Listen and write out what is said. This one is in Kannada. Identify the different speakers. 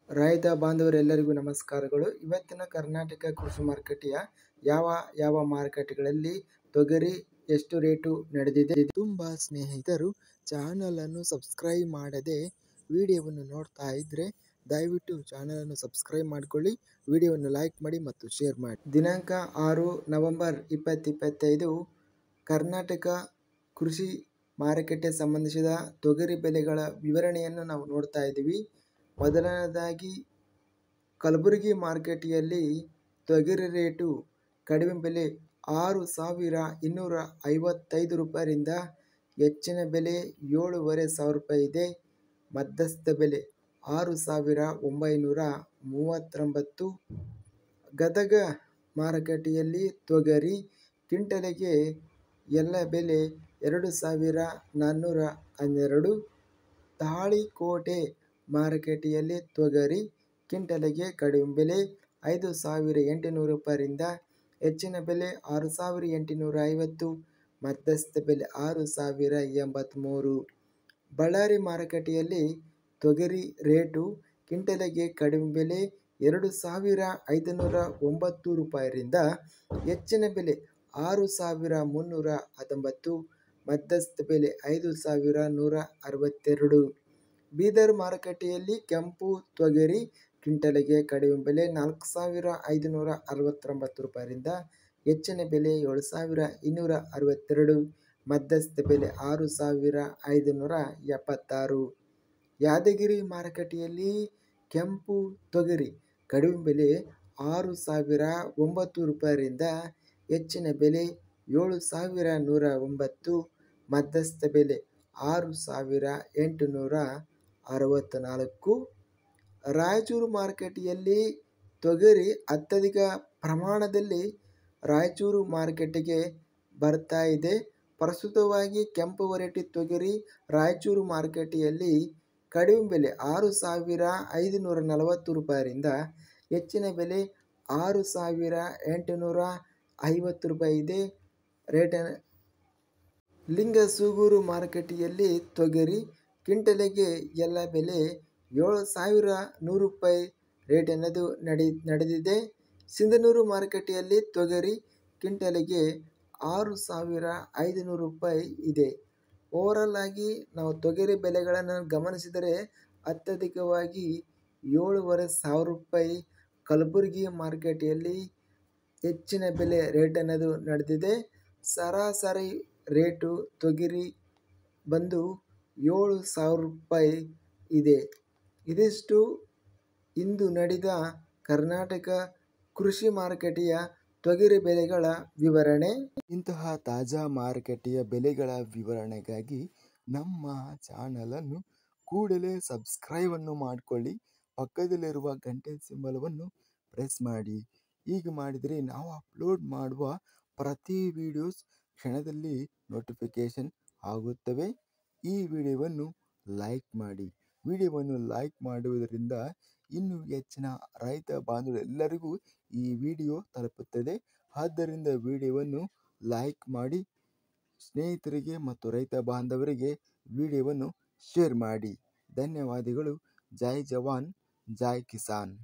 Speaker 1: ರೈತ ಬಾಂಧವರೆಲ್ಲರಿಗೂ ನಮಸ್ಕಾರಗಳು. ಇವತ್ತಿನ ಕರ್ನಾಟಕ ಕೃಷಿ ಮಾರುಕಟ್ಟೆಯ ಯಾವ ಮಾರುಕಟ್ಟೆಗಳಲ್ಲಿ ತೊಗರಿ ಎಷ್ಟು ರೇಟು ನಡೆದಿದೆ. ತುಂಬ ಸ್ನೇಹಿತರು ಚಾನಲನ್ನು ಸಬ್ಸ್ಕ್ರೈಬ್ ಮಾಡದೆ ವಿಡಿಯೋವನ್ನು ನೋಡ್ತಾ ಇದ್ರೆ ದಯವಿಟ್ಟು ಚಾನಲನ್ನು ಸಬ್ಸ್ಕ್ರೈಬ್ ಮಾಡಿಕೊಳ್ಳಿ, ವಿಡಿಯೋವನ್ನು ಲೈಕ್ ಮಾಡಿ ಮತ್ತು ಶೇರ್ ಮಾಡಿ. ದಿನಾಂಕ 6 ನವೆಂಬರ್ 2025 ಕರ್ನಾಟಕ ಕೃಷಿ ಮಾರುಕಟ್ಟೆ ಸಂಬಂಧಿಸಿದ ತೊಗರಿ ಬೆಲೆಗಳ ವಿವರಣೆಯನ್ನು ನಾವು ನೋಡ್ತಾ ಇದ್ದೀವಿ. ಮೊದಲನೇದಾಗಿ ಕಲಬುರಗಿ ಮಾರ್ಕೆಟಿಯಲ್ಲಿ ತೊಗರಿ ರೇಟು ಕಡಿಮೆ ಬೆಲೆ 6,255 ರೂಪಾಯಿಯಿಂದ ಹೆಚ್ಚಿನ ಬೆಲೆ 7,500 ರೂಪಾಯಿ ಇದೆ. ಮಧ್ಯಸ್ಥ ಬೆಲೆ 6,939. ಗದಗ ಮಾರುಕಟ್ಟೆಯಲ್ಲಿ ತೊಗರಿ ಕ್ವಿಂಟಲಿಗೆ ಎಲ್ಲ ಬೆಲೆ 2,412. ತಾಳಿಕೋಟೆ ಮಾರುಕಟ್ಟೆಯಲ್ಲಿ ತೊಗರಿ ಕ್ವಿಂಟಲಿಗೆ ಕಡಿಮೆ ಬೆಲೆ 5,800 ರೂಪಾಯಿಯಿಂದ ಹೆಚ್ಚಿನ ಬೆಲೆ 6,850. ಮಧ್ಯಸ್ಥ ಬೆಲೆ 6,083. ಬಳ್ಳಾರಿ ಮಾರುಕಟ್ಟೆಯಲ್ಲಿ ತೊಗರಿ ರೇಟು ಕ್ವಿಂಟಲಿಗೆ ಕಡಿಮೆ ಬೆಲೆ 2,509 ರೂಪಾಯಿರಿಂದ ಹೆಚ್ಚಿನ ಬೆಲೆ 6,319. ಮಧ್ಯಸ್ಥ ಬೆಲೆ 5,162. ಬೀದರ್ ಮಾರುಕಟ್ಟೆಯಲ್ಲಿ ಕೆಂಪು ತೊಗರಿ ಕ್ವಿಂಟಲಿಗೆ ಕಡಿಮೆ ಬೆಲೆ 4,569 ರೂಪಾಯಿರಿಂದ ಹೆಚ್ಚಿನ ಬೆಲೆ 7,262. ಮಧ್ಯಸ್ಥ ಬೆಲೆ 6,576. ಯಾದಗಿರಿ ಮಾರುಕಟ್ಟೆಯಲ್ಲಿ ಕೆಂಪು ತೊಗರಿ ಕಡಿಮೆ ಬೆಲೆ 6,009 ರೂಪಾಯಿರಿಂದ ಹೆಚ್ಚಿನ ಬೆಲೆ 7,109. ಮಧ್ಯಸ್ಥ ಬೆಲೆ 6,864. ರಾಯಚೂರು ಮಾರುಕಟ್ಟೆಯಲ್ಲಿ ತೊಗರಿ ಅತ್ಯಧಿಕ ಪ್ರಮಾಣದಲ್ಲಿ ರಾಯಚೂರು ಮಾರುಕಟ್ಟೆಗೆ ಬರ್ತಾ ಇದೆ. ಪ್ರಸ್ತುತವಾಗಿ ಕೆಂಪು ವೆರೈಟಿ ತೊಗರಿ ರಾಯಚೂರು ಮಾರುಕಟ್ಟೆಯಲ್ಲಿ ಕಡಿಮೆ ಬೆಲೆ 6,540 ರೂಪಾಯಿರಿಂದ ಹೆಚ್ಚಿನ ಬೆಲೆ 6,850 ರೂಪಾಯಿ ಇದೆ. ಲಿಂಗಸೂಗೂರು ಮಾರುಕಟ್ಟೆಯಲ್ಲಿ ತೊಗರಿ ಕ್ವಿಂಟಲಿಗೆ ಎಲ್ಲ ಬೆಲೆ 7,100 ರೂಪಾಯಿ ರೇಟ್ ಅನ್ನೋದು ನಡೆದಿದೆ. ಸಿಂಧನೂರು ಮಾರುಕಟ್ಟೆಯಲ್ಲಿ ತೊಗರಿ ಕ್ವಿಂಟಲಿಗೆ 6,500 ರೂಪಾಯಿ ಇದೆ. ಓವರಾಲ್ ಆಗಿ ನಾವು ತೊಗರಿ ಬೆಲೆಗಳನ್ನು ಗಮನಿಸಿದರೆ ಅತ್ಯಧಿಕವಾಗಿ 7,500 ರೂಪಾಯಿ ಕಲಬುರಗಿ ಮಾರುಕಟ್ಟೆಯಲ್ಲಿ ಹೆಚ್ಚಿನ ಬೆಲೆ ರೇಟ್ ಅನ್ನೋದು ನಡೆದಿದೆ. ಸರಾಸರಿ ರೇಟು ತೊಗರಿ ಬಂದು 7,000 ರೂಪಾಯಿ ಇದೆ. ಇದಿಷ್ಟು ಇಂದು ನಡೆದ ಕರ್ನಾಟಕ ಕೃಷಿ ಮಾರುಕಟ್ಟೆಯ ತೊಗರಿ ಬೆಲೆಗಳ ವಿವರಣೆ. ಇಂತಹ ತಾಜಾ ಮಾರುಕಟ್ಟೆಯ ಬೆಲೆಗಳ ವಿವರಣೆಗಾಗಿ ನಮ್ಮ ಚಾನಲನ್ನು ಕೂಡಲೇ ಸಬ್ಸ್ಕ್ರೈಬನ್ನು ಮಾಡಿಕೊಳ್ಳಿ, ಪಕ್ಕದಲ್ಲಿರುವ ಗಂಟೆ ಸಿಂಬಲವನ್ನು ಪ್ರೆಸ್ ಮಾಡಿ. ಹೀಗೆ ಮಾಡಿದರೆ ನಾವು ಅಪ್ಲೋಡ್ ಮಾಡುವ ಪ್ರತಿ ವಿಡಿಯೋಸ್ ಕ್ಷಣದಲ್ಲಿ ನೋಟಿಫಿಕೇಶನ್ ಆಗುತ್ತವೆ. ಈ ವಿಡಿಯೋವನ್ನು ಲೈಕ್ ಮಾಡಿ. ವಿಡಿಯೋವನ್ನು ಲೈಕ್ ಮಾಡುವುದರಿಂದ ಇನ್ನೂ ಹೆಚ್ಚಿನ ರೈತ ಬಾಂಧವರೆಲ್ಲರಿಗೂ ಈ ವಿಡಿಯೋ ತಲುಪುತ್ತದೆ. ಆದ್ದರಿಂದ ವಿಡಿಯೋವನ್ನು ಲೈಕ್ ಮಾಡಿ, ಸ್ನೇಹಿತರಿಗೆ ಮತ್ತು ರೈತ ಬಾಂಧವರಿಗೆ ವಿಡಿಯೋವನ್ನು ಶೇರ್ ಮಾಡಿ. ಧನ್ಯವಾದಗಳು. ಜೈ ಜವಾನ್, ಜೈ ಕಿಸಾನ್.